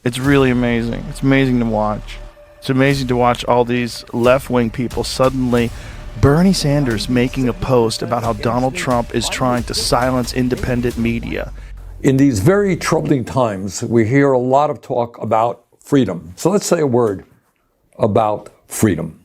It's really amazing. It's amazing to watch. It's amazing to watch all these left-wing people suddenly. Bernie Sanders making a post about how Donald Trump is trying to silence independent media. In these very troubling times, we hear a lot of talk about freedom. So let's say a word about freedom.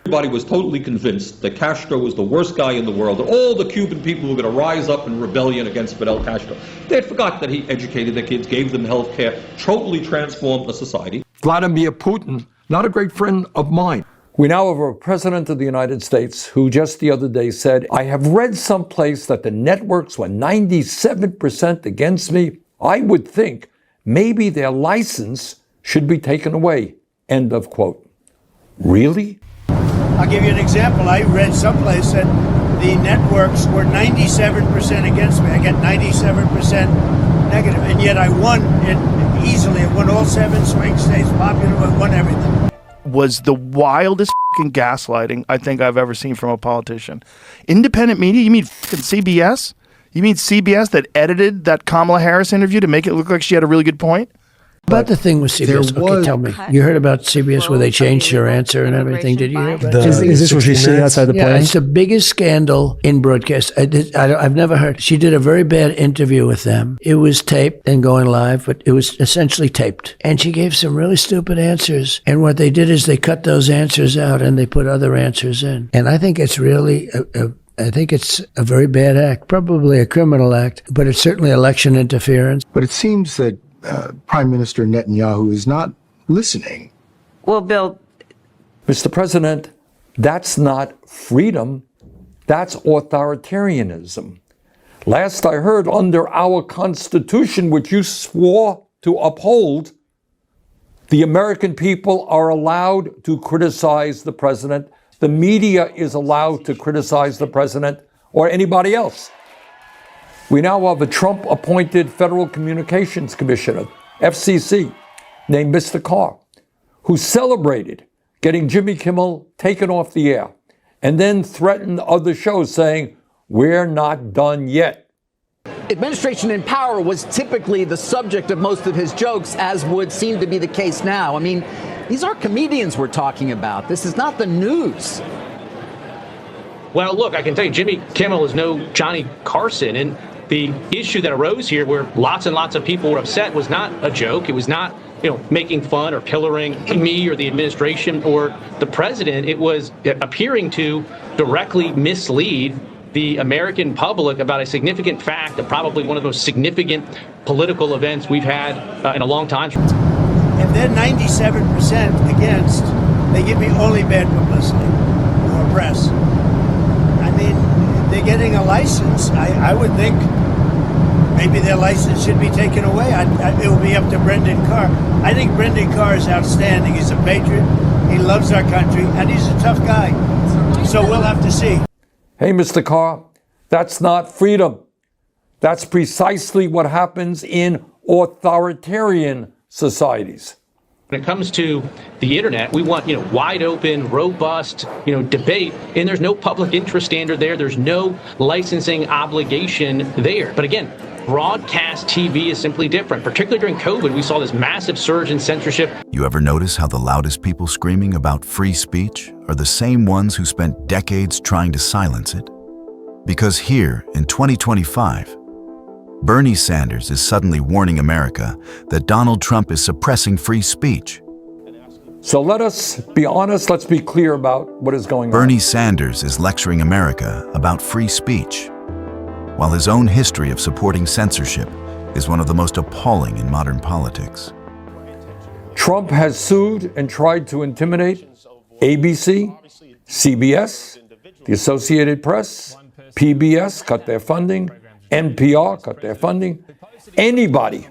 Everybody was totally convinced that Castro was the worst guy in the world, that all the Cuban people were going to rise up in rebellion against Fidel Castro. They had forgotten that he educated their kids, gave them health care, totally transformed the society. Vladimir Putin, not a great friend of mine. We now have a president of the United States who just the other day said, I have read someplace that the networks were 97% against me. I would think maybe their license should be taken away. End of quote. Really? I'll give you an example. I read someplace that the networks were 97% against me. I got 97% negative, and yet I won it easily. I won all 7 swing states, popular, I won everything. Was the wildest fucking gaslighting I think I've ever seen from a politician. Independent media? You mean fucking CBS? You mean CBS that edited that Kamala Harris interview to make it look like she had a really good point? About the thing with CBS, okay, tell me. You heard about CBS where they changed her answer and everything, did you hear about that? Is this what she's saying outside the plane? Yeah, it's the biggest scandal in broadcast. I've never heard. She did a very bad interview with them. It was taped and going live, but it was essentially taped. And she gave some really stupid answers. And what they did is they cut those answers out and they put other answers in. And I think it's really I think it's a very bad act, probably a criminal act, but it's certainly election interference. But it seems that Prime Minister Netanyahu is not listening. Well, Bill. Mr. President, that's not freedom. That's authoritarianism. Last I heard, under our Constitution, which you swore to uphold, the American people are allowed to criticize the president. The media is allowed to criticize the president or anybody else. We now have a Trump-appointed Federal Communications Commissioner, FCC, named Mr. Carr, who celebrated getting Jimmy Kimmel taken off the air and then threatened other shows saying, we're not done yet. Administration in power was typically the subject of most of his jokes, as would seem to be the case now. I mean, these are comedians we're talking about. This is not the news. Well, look, I can tell you, Jimmy Kimmel is no Johnny Carson, and the issue that arose here where lots and lots of people were upset was not a joke. It was not, making fun or pillaring me or the administration or the president. It was appearing to directly mislead the American public about a significant fact of probably one of those significant political events we've had in a long time. If they're 97% against, they give me only bad publicity or press. I mean, they're getting a license. I would think maybe their license should be taken away. It will be up to Brendan Carr. I think Brendan Carr is outstanding. He's a patriot. He loves our country, and he's a tough guy. So we'll have to see. Hey, Mr. Carr, that's not freedom. That's precisely what happens in authoritarian societies. When it comes to the internet, we want, wide open, robust, debate, and there's no public interest standard there. There's no licensing obligation there. But again, broadcast TV is simply different. Particularly during COVID, we saw this massive surge in censorship. You ever notice how the loudest people screaming about free speech are the same ones who spent decades trying to silence it? Because here, in 2025, Bernie Sanders is suddenly warning America that Donald Trump is suppressing free speech. So let us be honest, let's be clear about what is going on. Bernie Sanders is lecturing America about free speech, while his own history of supporting censorship is one of the most appalling in modern politics. Trump has sued and tried to intimidate ABC, CBS, the Associated Press, PBS cut their funding, NPR cut their funding, anybody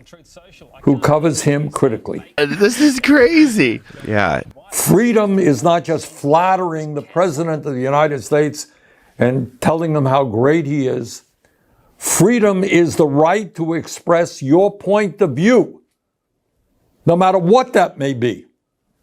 who covers him critically. This is crazy. Yeah. Freedom is not just flattering the President of the United States and telling him how great he is. Freedom is the right to express your point of view, no matter what that may be,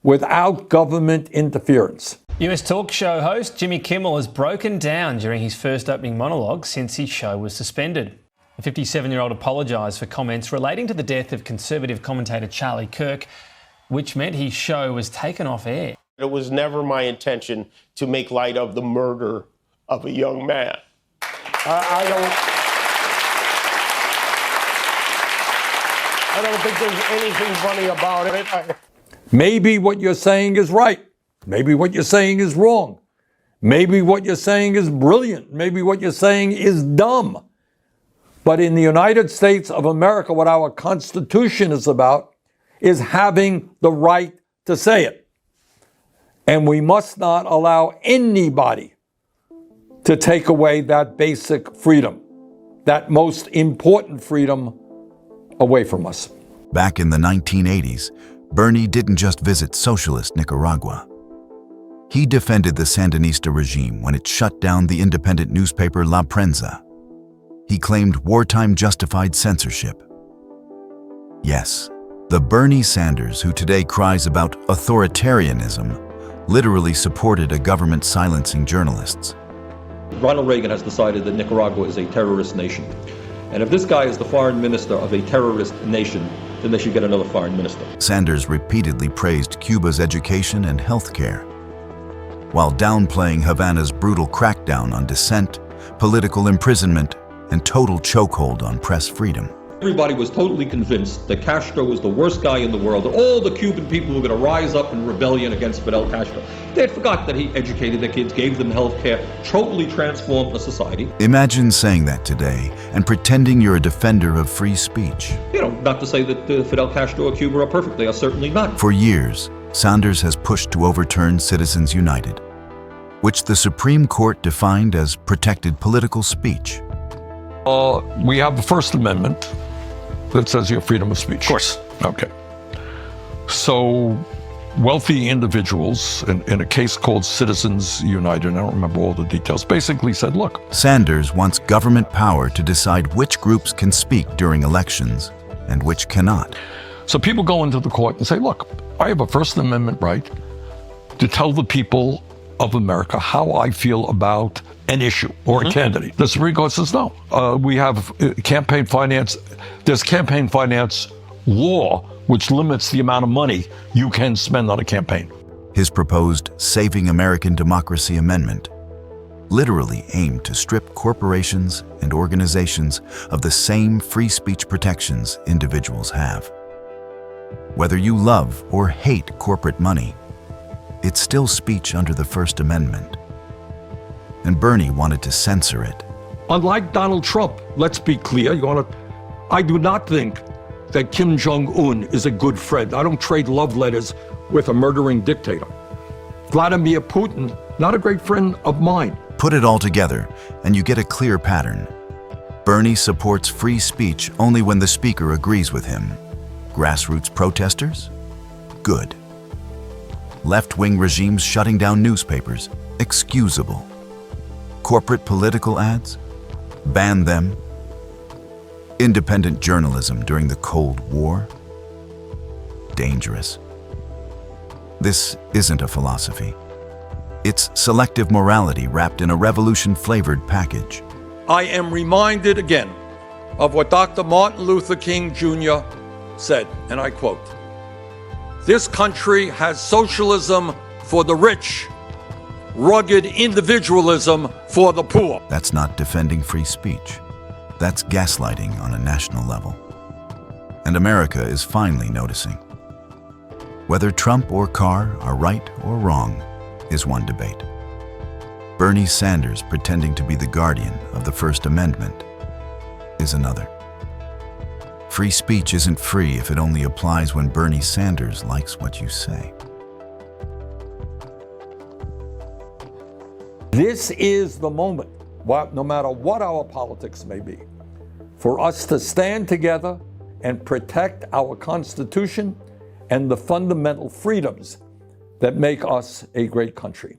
without government interference. US talk show host Jimmy Kimmel has broken down during his first opening monologue since his show was suspended. A 57-year-old apologised for comments relating to the death of conservative commentator Charlie Kirk, which meant his show was taken off air. It was never my intention to make light of the murder of a young man. I don't think there's anything funny about it. Maybe what you're saying is right. Maybe what you're saying is wrong. Maybe what you're saying is brilliant. Maybe what you're saying is dumb. But in the United States of America, what our Constitution is about is having the right to say it. And we must not allow anybody to take away that basic freedom, that most important freedom, away from us. Back in the 1980s, Bernie didn't just visit socialist Nicaragua. He defended the Sandinista regime when it shut down the independent newspaper La Prensa. He claimed wartime justified censorship. Yes, the Bernie Sanders who today cries about authoritarianism literally supported a government silencing journalists. Ronald Reagan has decided that Nicaragua is a terrorist nation. And if this guy is the foreign minister of a terrorist nation, then they should get another foreign minister. Sanders repeatedly praised Cuba's education and health care, while downplaying Havana's brutal crackdown on dissent, political imprisonment, and total chokehold on press freedom. Everybody was totally convinced that Castro was the worst guy in the world, that all the Cuban people were going to rise up in rebellion against Fidel Castro. They had forgot that he educated their kids, gave them health care, totally transformed the society. Imagine saying that today and pretending you're a defender of free speech. You know, not to say that Fidel Castro or Cuba are perfect, they are certainly not. For years, Sanders has pushed to overturn Citizens United, which the Supreme Court defined as protected political speech. We have the First Amendment that says you have freedom of speech. Of course. Okay. So wealthy individuals, in a case called Citizens United, I don't remember all the details, basically said, look. Sanders wants government power to decide which groups can speak during elections and which cannot. So people go into the court and say, look, I have a First Amendment right to tell the people of America how I feel about an issue or a candidate. The Supreme Court says no. We have campaign finance. There's campaign finance law which limits the amount of money you can spend on a campaign. His proposed Saving American Democracy Amendment literally aimed to strip corporations and organizations of the same free speech protections individuals have. Whether you love or hate corporate money, it's still speech under the First Amendment. And Bernie wanted to censor it. Unlike Donald Trump, let's be clear, I do not think that Kim Jong-un is a good friend. I don't trade love letters with a murdering dictator. Vladimir Putin, not a great friend of mine. Put it all together, and you get a clear pattern. Bernie supports free speech only when the speaker agrees with him. Grassroots protesters? Good. Left-wing regimes shutting down newspapers? Excusable. Corporate political ads? Ban them. Independent journalism during the Cold War? Dangerous. This isn't a philosophy. It's selective morality wrapped in a revolution-flavored package. I am reminded again of what Dr. Martin Luther King Jr. said, and I quote, "This country has socialism for the rich, rugged individualism for the poor." That's not defending free speech. That's gaslighting on a national level. And America is finally noticing. Whether Trump or Carr are right or wrong is one debate. Bernie Sanders pretending to be the guardian of the First Amendment is another. Free speech isn't free if it only applies when Bernie Sanders likes what you say. This is the moment, no matter what our politics may be, for us to stand together and protect our Constitution and the fundamental freedoms that make us a great country.